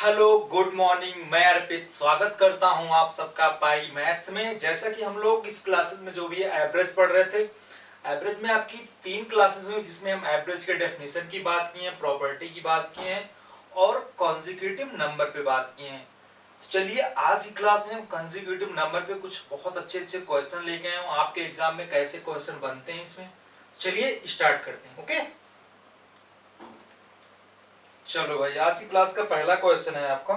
Hello good morning. मैं अर्पित स्वागत करता हूं आप सबका पाई मैथ्स में। जैसा कि हम लोग इस क्लासेस में जो भी है एवरेज पढ़ रहे थे। एवरेज में आपकी 3 क्लासेस हुई जिसमें हम एवरेज के डेफिनेशन की बात की है, प्रॉपर्टी की बात की है और कॉन्जिक्यूटिव नंबर पे बात की है। तो चलिए आज की क्लास में हम कॉन्जिक्यूटिव नंबर पे कुछ बहुत अच्छे अच्छे क्वेश्चन लेके आए हूँ। आपके एग्जाम में कैसे क्वेश्चन बनते हैं इसमें, चलिए स्टार्ट करते हैं। ओके चलो भाई, आज की क्लास का पहला क्वेश्चन है आपका।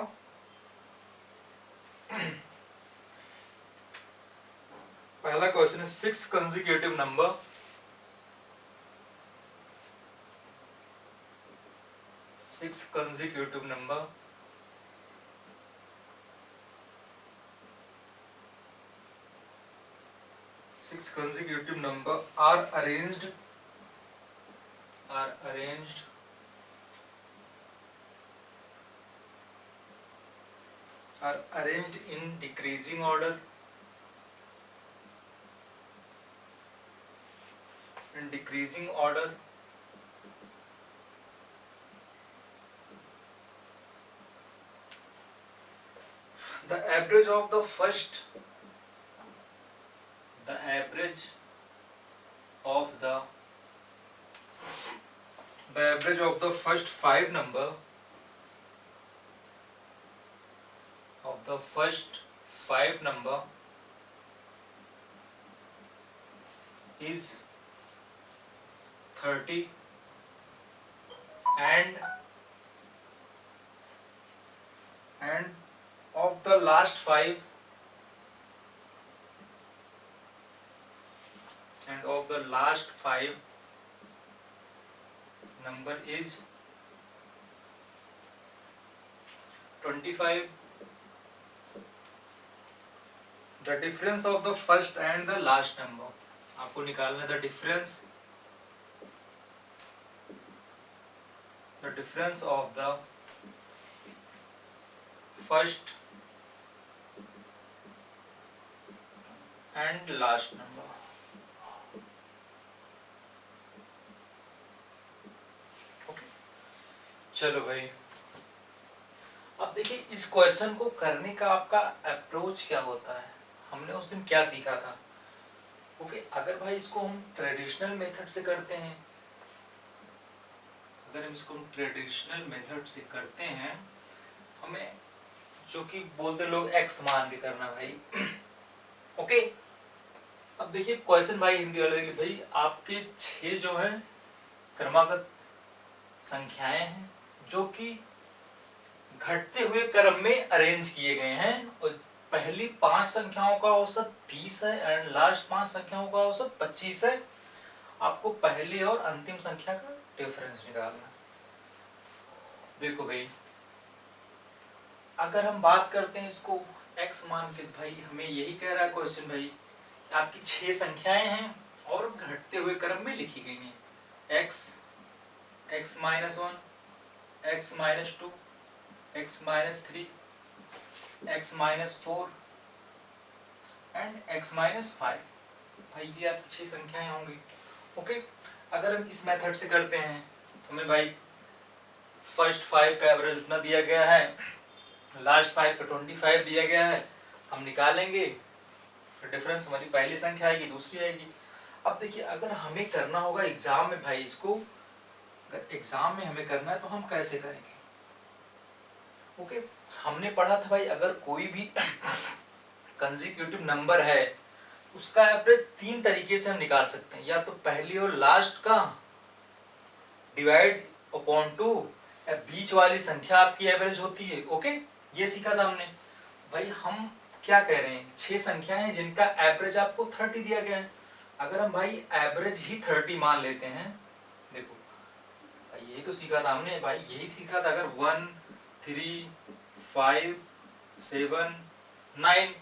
पहला क्वेश्चन है 6 consecutive number, 6 consecutive number six consecutive number are arranged in decreasing order, the average of the first first five number is 30 and of the last five number is 25. The difference of the first and the last number आपको निकालना है। the difference of the first and last number। Okay चलो भाई, अब देखिए इस question को करने का आपका अप्रोच क्या होता है, हमने उस दिन क्या सीखा था। ओके अगर भाई इसको हम ट्रेडिशनल मेथड से करते हैं, हमें जो कि बोलते लोग एक्स मान के करना भाई। ओके अब देखिए क्वेश्चन भाई हिंदी वाले भाई आपके 6 जो है क्रमागत संख्याएं हैं जो कि घटते हुए क्रम में अरेंज किए गए हैं और पहली 5 संख्याओं का औसत 30 है एंड लास्ट 5 संख्याओं का औसत 25 है। आपको पहली और अंतिम संख्या का डिफरेंस निकालना। देखो भाई अगर हम बात करते हैं इसको x मान के, भाई हमें यही कह रहा है क्वेश्चन भाई आपकी 6 संख्याएं हैं और घटते हुए क्रम में लिखी गई हैं। x, x-1, x-2, x-3, x-4 and x-5। भाई ये आपकी 6 संख्याएं होंगी। ओके अगर हम इस मेथड से करते हैं तो हमें भाई फर्स्ट 5 का एवरेज उतना दिया गया है, लास्ट 5 का 25 दिया गया है, हम निकालेंगे फिर डिफरेंस हमारी पहली संख्या आएगी, दूसरी आएगी। अब देखिए अगर हमें करना होगा एग्जाम में भाई इसको, अगर एग्जाम में हमें करना है तो हम कैसे करेंगे। ओके हमने पढ़ा था भाई अगर कोई भी कंसेक्यूटिव नंबर है उसका एवरेज 3 तरीके से हम निकाल सकते हैं, या तो पहली और लास्ट का डिवाइड अपॉन 2 या बीच वाली संख्या आपकी एवरेज होती है। ओके ये सीखा था हमने। भाई हम क्या कह रहे हैं, 6 संख्याएं हैं जिनका एवरेज आपको 30 दिया गया है। अगर हम भाई एवरेज ही 30 मान लेते हैं, देखो भाई यही तो सीखा था हमने, भाई यही सीखा था। अगर 1 3 5 7 9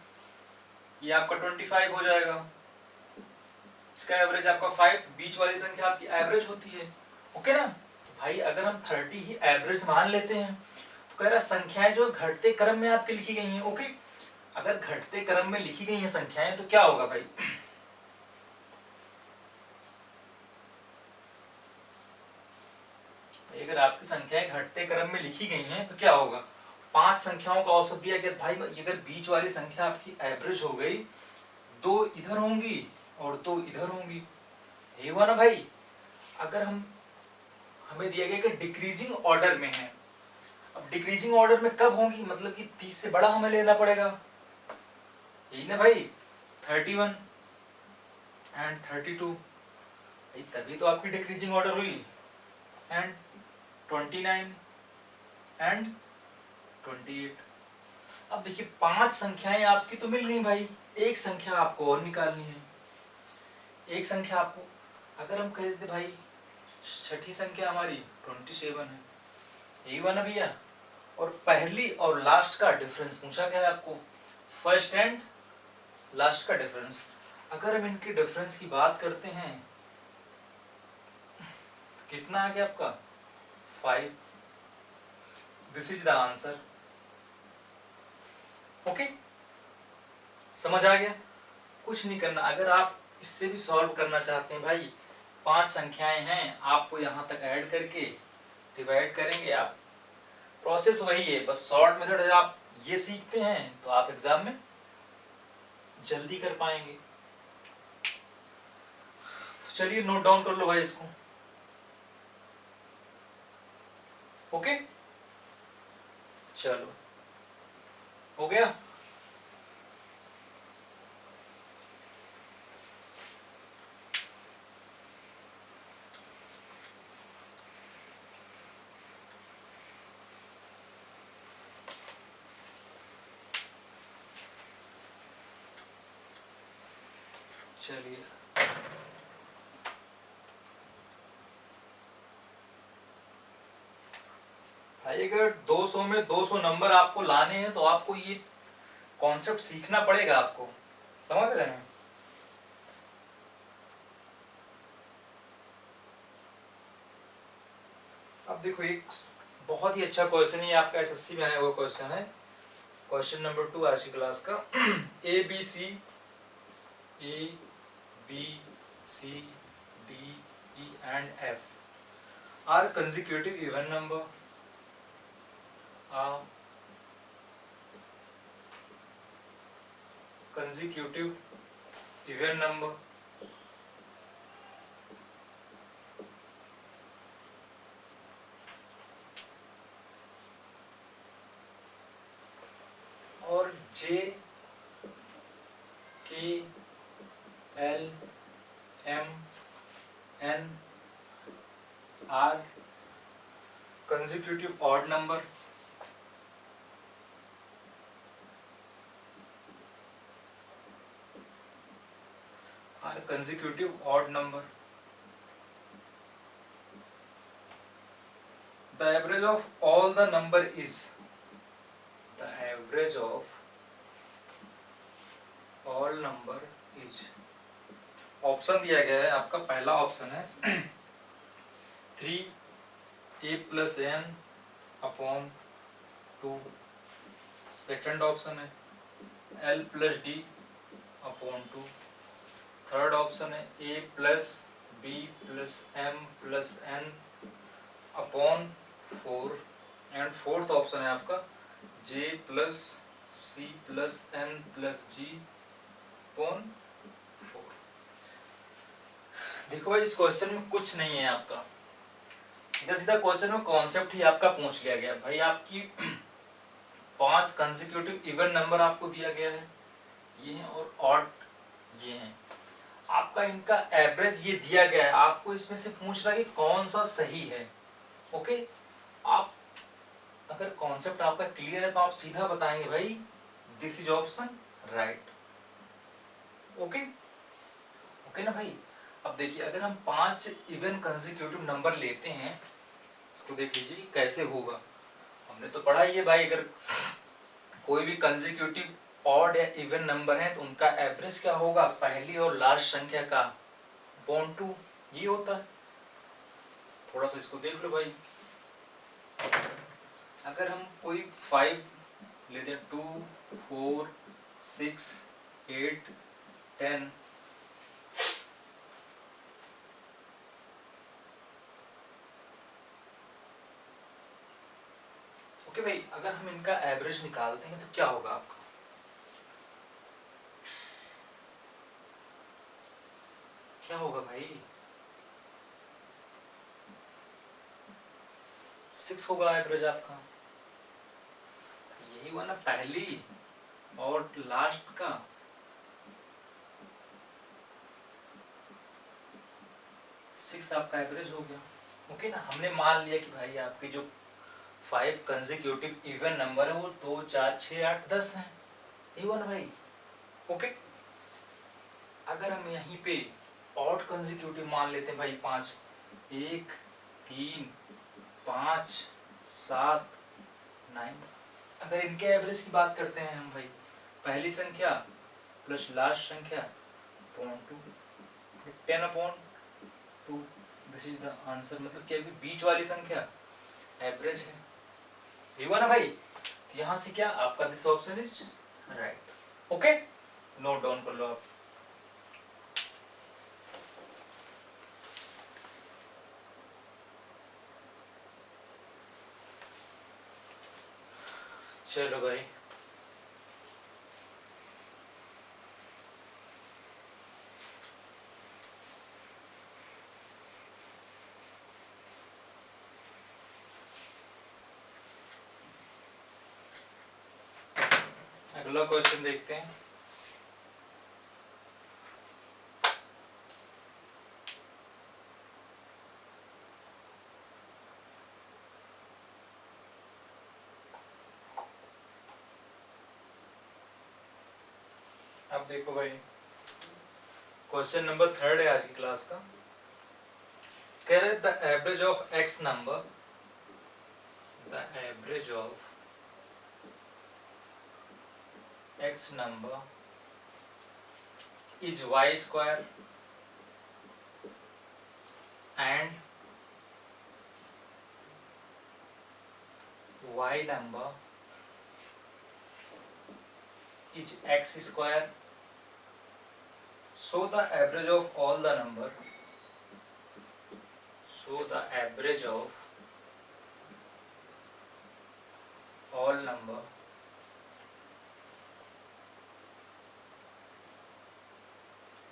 ये आपका 25 हो जाएगा, इसका एवरेज आपका 5, बीच वाली संख्या आपकी एवरेज होती है। ओके ना भाई अगर हम 30 ही एवरेज मान लेते हैं तो कह रहा संख्याएं जो घटते क्रम में आपकी लिखी गई हैं। ओके अगर घटते क्रम में लिखी गई हैं संख्याएं तो क्या होगा भाई, अगर आपकी संख्याएं घटते क्रम में लिखी गई हैं तो क्या होगा, 5 संख्याओं का औसत दिया गया भाई, अगर बीच वाली संख्या आपकी एवरेज हो गई, 2 इधर होंगी और 2 इधर होंगी, यही हुआ ना भाई। अगर हमें दिया गया कि डिक्रीजिंग ऑर्डर में है, अब डिक्रीजिंग ऑर्डर में कब होंगी, मतलब कि 30 से बड़ा हमें लेना पड़ेगा, यही ना भाई। 31 एंड 32, तभी तो आपकी डिक्रीजिंग ऑर्डर हुई। And 29 and 28। अब देखिए 5 संख्याएं आपकी तो मिल गई भाई, एक संख्या आपको और निकालनी है। एक संख्या आपको, अगर हम कह देते भाई छठी संख्या हमारी 27 है, यही हुआ ना भैया। और पहली और लास्ट का डिफरेंस पूछा गया है आपको, फर्स्ट एंड लास्ट का डिफरेंस। अगर हम इनके डिफरेंस की बात करते हैं तो कितना आ गया आपका 5। This is the answer. Okay, समझ आ गया। कुछ नहीं करना, अगर आप इससे भी सॉल्व करना चाहते हैं भाई, 5 संख्याएं हैं, आपको यहाँ तक ऐड करके डिवाइड करेंगे आप, प्रोसेस वही है, बस शॉर्ट मेथड आप ये सीखते हैं तो आप एग्जाम में जल्दी कर पाएंगे। तो चलिए नोट डाउन कर लो भाई इसको। ओके, चलो हो गया। चलिए भाई, अगर 200 में 200 नंबर आपको लाने हैं तो आपको ये कॉन्सेप्ट सीखना पड़ेगा आपको, समझ रहे हैं। अब देखो एक बहुत ही अच्छा क्वेश्चन है आपका, एसएससी में आया हुआ क्वेश्चन है, क्वेश्चन नंबर 2 आज की क्लास का। A b c d e and f are consecutive even number, consecutive even number और J K L M N are consecutive odd number, are consecutive odd number. The average of all the number is, the average of all number is, option दिया गया है आपका, पहला option है 3a plus n upon 2, second option है l plus d upon 2, third option है a plus b plus m plus n upon 4, and fourth option है आपका j plus c plus n plus g upon 4। देखो भाई इस question में कुछ नहीं है आपका, सीधा सीधा क्वेश्चन में कॉन्सेप्ट ही आपका पूछ लिया गया भाई। आपकी 5 कंसेक्यूटिव इवन नंबर आपको दिया गया है, ये हैं, और ऑड ये हैं, आपका इनका एवरेज ये दिया गया है, आपको इसमें से पूछ रहा है कि कौन सा सही है। ओके, आप अगर कॉन्सेप्ट आपका क्लियर है तो आप सीधा बताएंगे भाई this is option right. Okay, okay ना भाई। अब देखिए अगर हम 5 इवन कंसेक्यूटिव नंबर लेते हैं, इसको देख लीजिए कैसे होगा, हमने तो पढ़ा ही है भाई, अगर कोई भी कंसेक्यूटिव ऑड या इवन नंबर है तो उनका एवरेज क्या होगा, पहली और लास्ट संख्या का अपॉन 2, ये होता है। थोड़ा सा इसको देख लो भाई, अगर हम कोई 5 लेते हैं, 2 4 6 8 10, ओके भाई अगर हम इनका एवरेज निकालते हैं तो क्या होगा आपका, क्या होगा भाई, 6 होगा एवरेज आपका। यही हुआ ना पहली और लास्ट का, सिक्स आपका एवरेज हो गया। ओके ना, हमने मान लिया कि भाई आपके जो 5 कंसेक्यूटिव इवन नंबर है वो 2 4 6 8 10 हैं, यही हुआ ना भाई। ओके, अगर हम यहीं पे ऑड कंसेक्यूटिव मान लेते हैं भाई 5, 1 3 5 7 9, अगर इनके एवरेज की बात करते हैं हम भाई, पहली संख्या प्लस लास्ट संख्या upon 2, 10/2, this is the answer. मतलब क्या, बीच वाली संख्या एवरेज है, ये हुआ ना भाई। तो यहाँ से क्या आपका this option is right. Okay, note down कर लो आप। चलो भाई, अगला क्वेश्चन देखते हैं। अब देखो भाई, क्वेश्चन नंबर 3 है आज की क्लास का। कह रहे the average of x number, the average of x number is y square and y number is x square, so the average of all the number, so the average of all number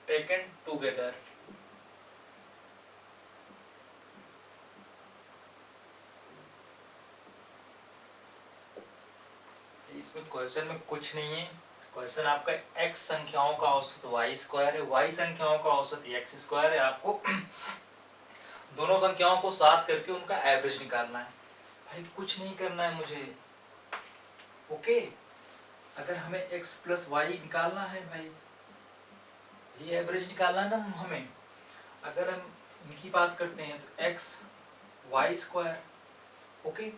taken together इसमें question में कुछ नहीं है। Question आपका x संख्याओं का औसत y square है, y संख्याओं का औसत x स्क्वायर है। आपको दोनों संख्याओं को साथ करके उनका एवरेज निकालना है भाई, कुछ नहीं करना है मुझे। ओके, अगर हमें x प्लस वाई निकालना है भाई, ये एवरेज निकालना है ना हमें। अगर हम इनकी बात करते हैं तो x y square, okay,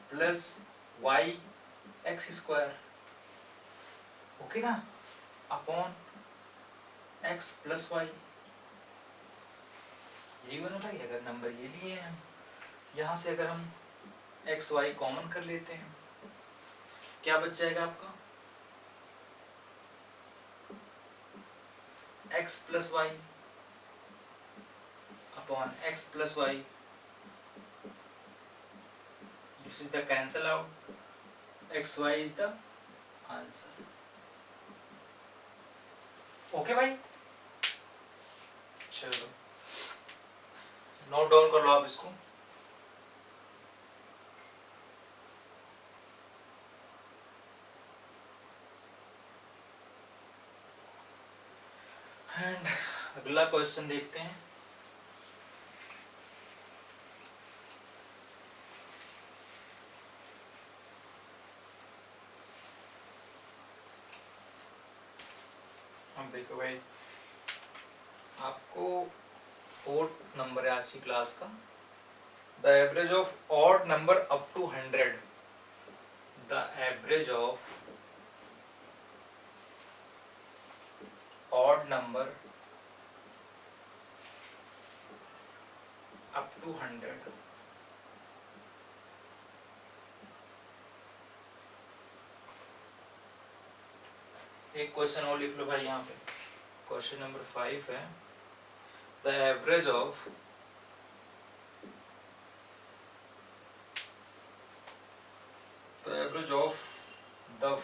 plus y x square, okay ना, अपॉन x प्लस वाई, यही हुआ ना भाई। अगर नंबर ये लिए हैं हम, यहाँ से अगर हम एक्स वाई कॉमन कर लेते हैं, क्या बच जाएगा आपका, x plus y upon x plus y, this is the cancel out, x y is the answer. Okay भाई, चलो नोट डाउन कर लो आप इसको। एंड अगला क्वेश्चन देखते हैं। अब देखो भाई, आपको 4th नंबर है आज की क्लास का। The average of odd number up to 100, the average of odd number up to 100। एक क्वेश्चन और लिख लो भाई यहाँ पे, क्वेश्चन नंबर 5 है। The average of average of the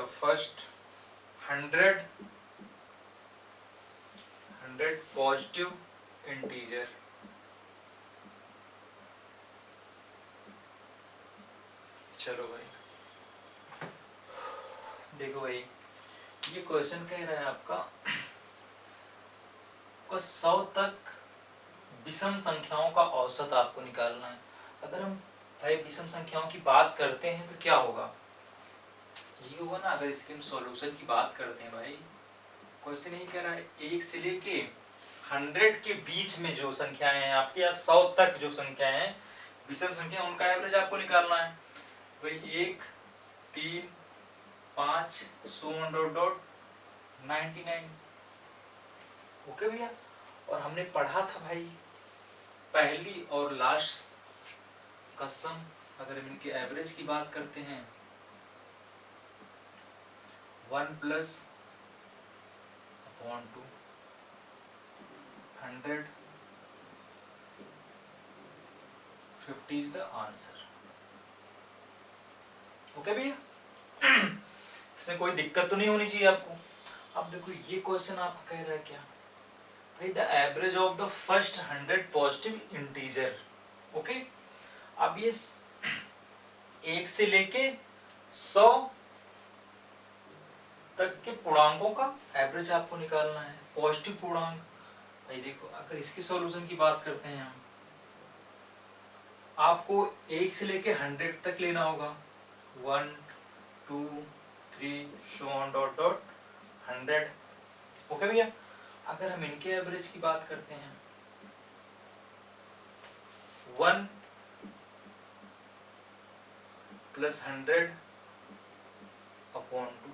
first hundred positive integer. चलो भाई देखो भाई, ये क्वेश्चन कह रहा है आपका 100 तक विषम संख्याओं का औसत आपको निकालना है। अगर हम भाई विषम संख्याओं की बात करते हैं तो क्या होगा, यही होगा ना। अगर इसके हम सॉल्यूशन की बात करते हैं भाई, क्वेश्चन यही कह रहा है 1 से लेके 100 के बीच में जो संख्याएं हैं आपके, या 100 तक जो संख्याएं हैं विषम संख्या, उनका एवरेज आपको निकालना है भाई। 1 3 5 so on dot dot 99। Okay भैया। और हमने पढ़ा था भाई पहली और लास्ट का सम, अगर हम इनके एवरेज की बात करते हैं 1 plus upon 2 100 50 is the answer. Okay भैया। इसमें कोई दिक्कत तो नहीं होनी चाहिए आपको। अब देखो ये क्वेश्चन आपको कह रहा है क्या भाई, the average of the first 100 positive integer. Okay, अब ये 1 से लेके 100 तक के पूर्णांकों का एवरेज आपको निकालना है, पॉजिटिव पूर्णांक। भाई देखो अगर इसके सॉल्यूशन की बात करते हैं हम, आपको 1 से लेके 100 तक लेना होगा। 1 2 3 so on dot dot 100। Okay भैया। अगर हम इनके एवरेज की बात करते हैं 1 प्लस 100 अपॉन 2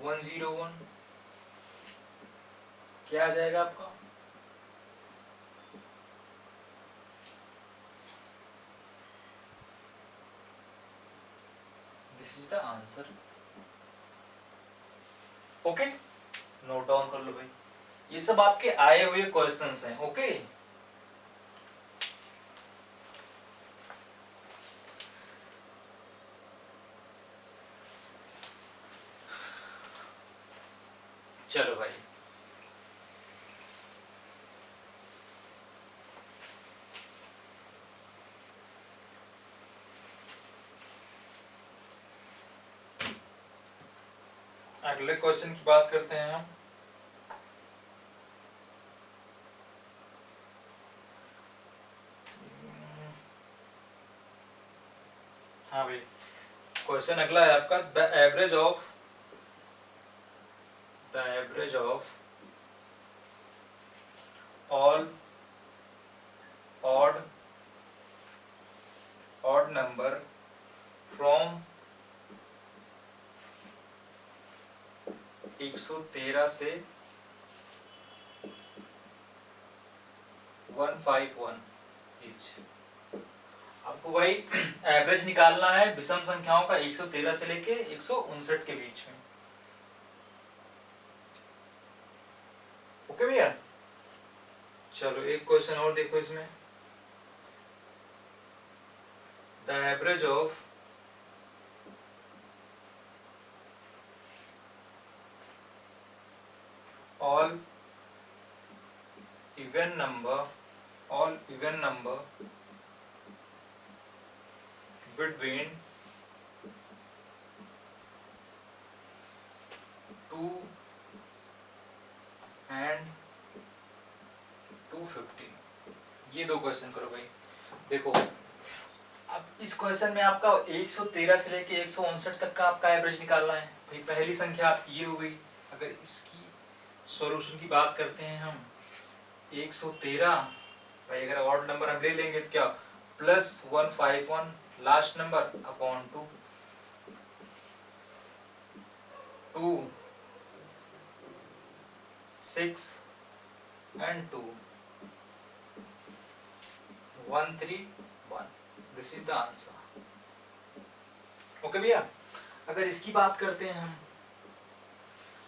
101, क्या आ जाएगा आपका, this is the answer. Okay, note down कर लो भाई, ये सब आपके आए हुए क्वेश्चंस हैं। ओके, चलो भाई अगले क्वेश्चन की बात करते हैं हम। हाँ भाई, क्वेश्चन अगला है आपका, the average of all odd number from 113 से 151 इच। आपको भाई एवरेज निकालना है विषम संख्याओं का 113 से लेके 159 के बीच में। ओके भैया। चलो एक क्वेश्चन और देखो इसमें, the average of all even number between 2 and 250। ये दो क्वेश्चन करो भाई। देखो अब इस क्वेश्चन में आपका 113 से लेके 159 तक का आपका एवरेज निकालना है भाई। पहली संख्या आपकी ये हो गई। अगर इसकी सॉल्यूशन की बात करते हैं हम 113 भाई, अगर ऑड नंबर हम ले लेंगे तो क्या, plus 151 last number upon 2 2 6 and 2 131, this is the answer. Okay भैया। अगर इसकी बात करते हैं हम,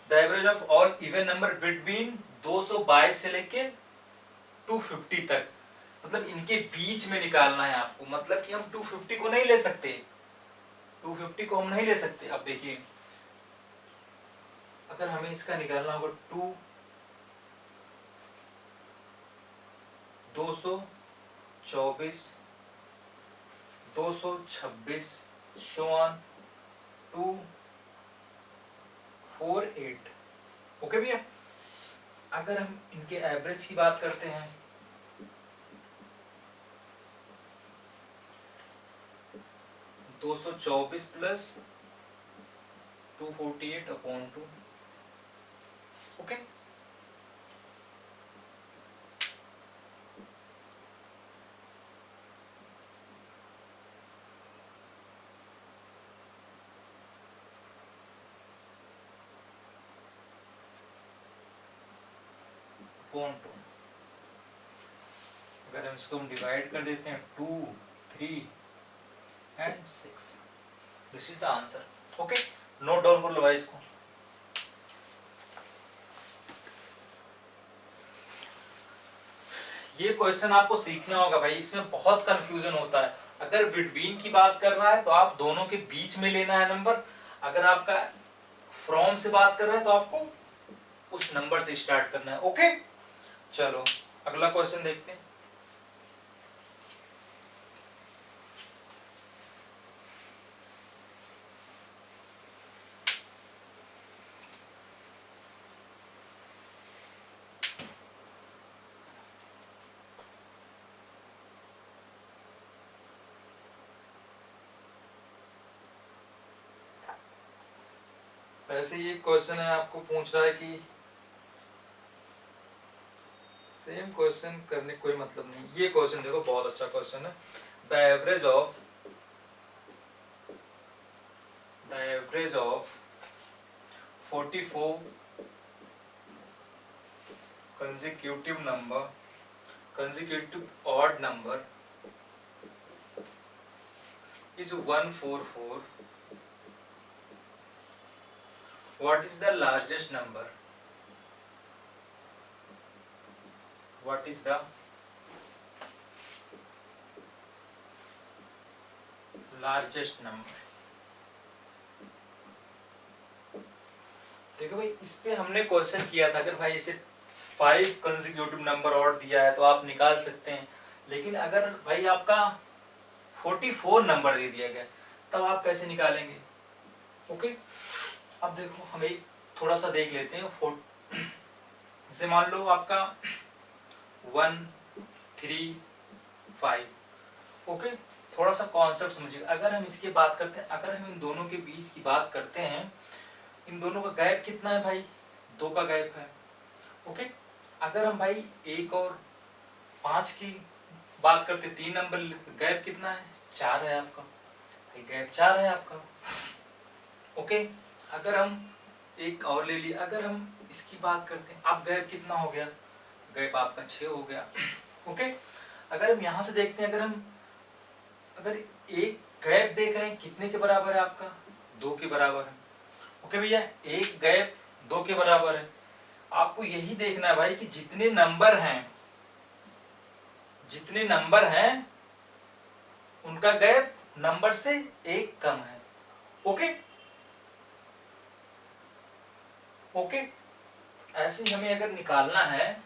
the average of all even number between 222 से लेके 250 तक, मतलब इनके बीच में निकालना है आपको, मतलब कि हम 250 को नहीं ले सकते, 250 को हम नहीं ले सकते। अब देखिए अगर हमें इसका निकालना होगा 224 226 248। ओके भैया, अगर हम इनके एवरेज की बात करते हैं 224 प्लस 248/2। ओके, .2। अगर हम इसको डिवाइड कर देते हैं 2, 3 and 6, this is the answer. Okay, note down कर लो भाई इसको। ये क्वेश्चन आपको सीखना होगा भाई, इसमें बहुत कंफ्यूजन होता है। अगर बिटवीन की बात कर रहा है तो आप दोनों के बीच में लेना है नंबर, अगर आपका फ्रॉम से बात कर रहा है तो आपको उस नंबर से स्टार्ट करना है। ओके, चलो अगला क्वेश्चन देखते हैं। वैसे ये क्वेश्चन है, आपको पूछ रहा है कि सेम क्वेश्चन करने कोई मतलब नहीं। ये क्वेश्चन देखो, बहुत अच्छा क्वेश्चन है। The average of 44 consecutive odd number is 144. What is the largest number? What is the largest number? देखो भाई, इस पे हमने क्वेश्चन किया था, अगर भाई इसे 5 कंसेक्यूटिव नंबर और दिया है तो आप निकाल सकते हैं। लेकिन अगर भाई आपका 44 नंबर दे दिया गया तब आप कैसे निकालेंगे? ओके, अब देखो हम एक थोड़ा सा देख लेते हैं। जैसे मान लो आपका 1, 3, 5। ओके, थोड़ा सा कॉन्सेप्ट समझिए। अगर हम इसकी बात करते हैं, अगर हम इन दोनों के बीच की बात करते हैं, इन दोनों का गैप कितना है भाई? 2 का गैप है। ओके, अगर हम भाई 1 और 5 की बात करते, 3 नंबर, गैप कितना है? 4 है आपका भाई, गैप 4 है आपका। ओके, अगर हम एक और ले लिए, अगर हम इसकी बात करते हैं, अब गैप कितना हो गया? गैप आपका 6 हो गया। ओके, अगर हम यहाँ से देखते हैं, अगर एक गैप देख रहे हैं, कितने के बराबर है आपका? 2 के बराबर है। ओके भैया, एक गैप 2 के बराबर है। आपको यही देखना है भाई कि जितने नंबर हैं उनका गैप नंबर से 1 कम है। ओके, ओके, ऐसे ही हमें अगर निकालना है,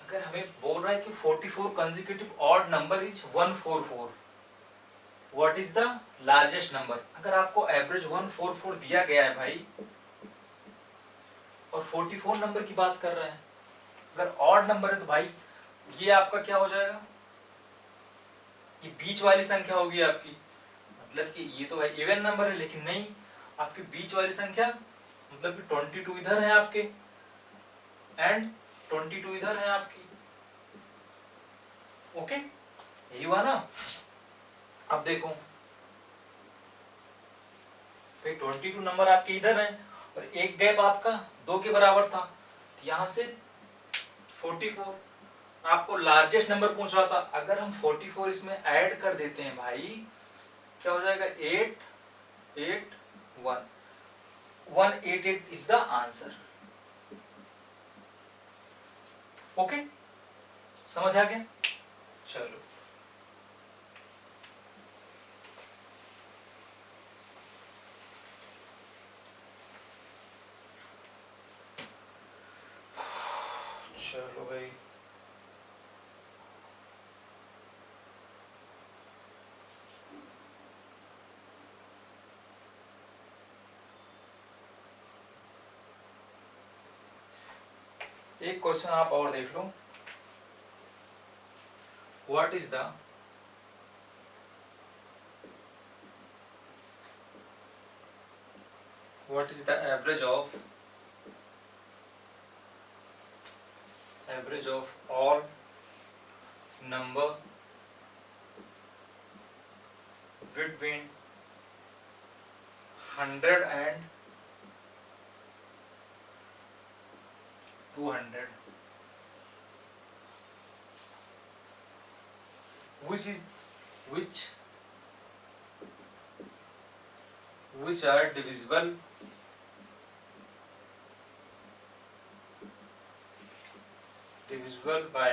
अगर हमें बोल रहा है कि 44 consecutive odd number is 144, what is the largest number? अगर आपको एवरेज 144 दिया गया है भाई और 44 नंबर की बात कर रहे हैं, अगर ऑड नंबर है तो भाई ये आपका क्या हो जाएगा? ये बीच वाली संख्या होगी आपकी, मतलब कि ये तो भाई इवन नंबर है, लेकिन नहीं, आपकी बीच वाली संख्या, मतलब कि 22 इधर है आपके एंड 22 इधर है आपकी। ओके, यही हुआ ना? अब देखो भाई 22 नंबर आपके इधर है और एक गैप आपका 2 के बराबर था, तो यहां से 44 आपको लार्जेस्ट नंबर पूछ रहा था। अगर हम 44 इसमें ऐड कर देते हैं भाई, क्या हो जाएगा? 188 इज द आंसर। ओके, समझ आ गया? चलो, चलो भाई, एक क्वेश्चन आप और देख लो। What is the average of all number between 100 and 200, which is which are divisible by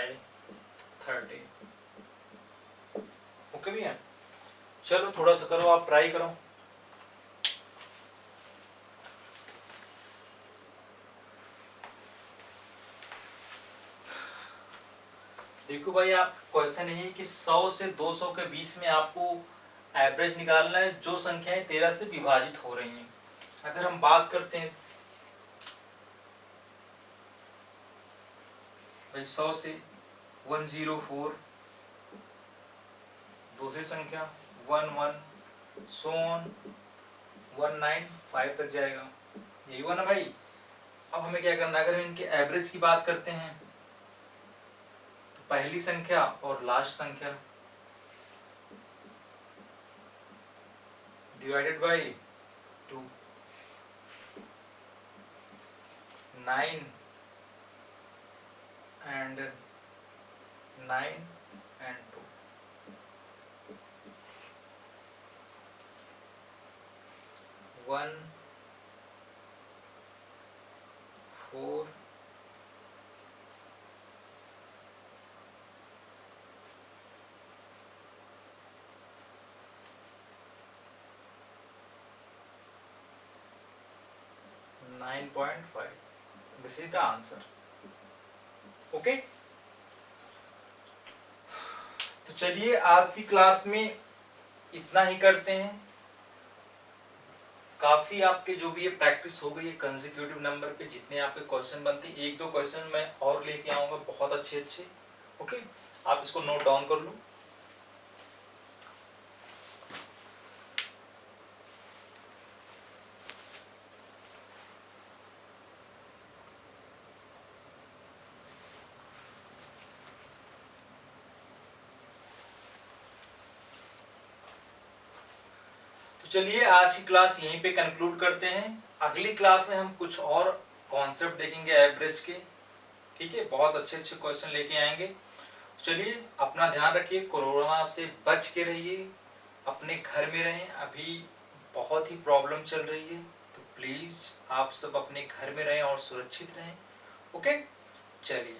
30। Okay भैया, चलो थोड़ा सा करो, आप ट्राई करो। देखो भाई, आप क्वेश्चन है कि 100 से 200 के बीच में आपको एवरेज निकालना है जो संख्याएं 13 से विभाजित हो रही हैं। अगर हम बात करते हैं भाई 100 से 104, दूसरी संख्या 11 सोन 195 तक जाएगा, यही हुआ ना भाई। अब हमें क्या करना है, अगर हम इनके एवरेज की बात करते हैं तो पहली संख्या और लास्ट संख्या divided by 2, 9 and 9 and 2, 1 4 9.5, this is the answer। Okay, तो चलिए आज की क्लास में इतना ही करते हैं। काफी आपके जो भी ये प्रैक्टिस हो गई है कंसेक्यूटिव नंबर पे, जितने आपके क्वेश्चन बनते हैं, एक दो क्वेश्चन मैं और लेके आऊंगा बहुत अच्छे अच्छे। ओके, आप इसको नोट डाउन कर लो। चलिए आज की क्लास यहीं पे कंक्लूड करते हैं। अगली क्लास में हम कुछ और कॉन्सेप्ट देखेंगे एवरेज के, ठीक है, बहुत अच्छे अच्छे क्वेश्चन लेके आएंगे। चलिए अपना ध्यान रखिए, कोरोना से बच के रहिए, अपने घर में रहें, अभी बहुत ही प्रॉब्लम चल रही है, तो प्लीज आप सब अपने घर में रहें और सुरक्षित रहें। ओके, चलिए।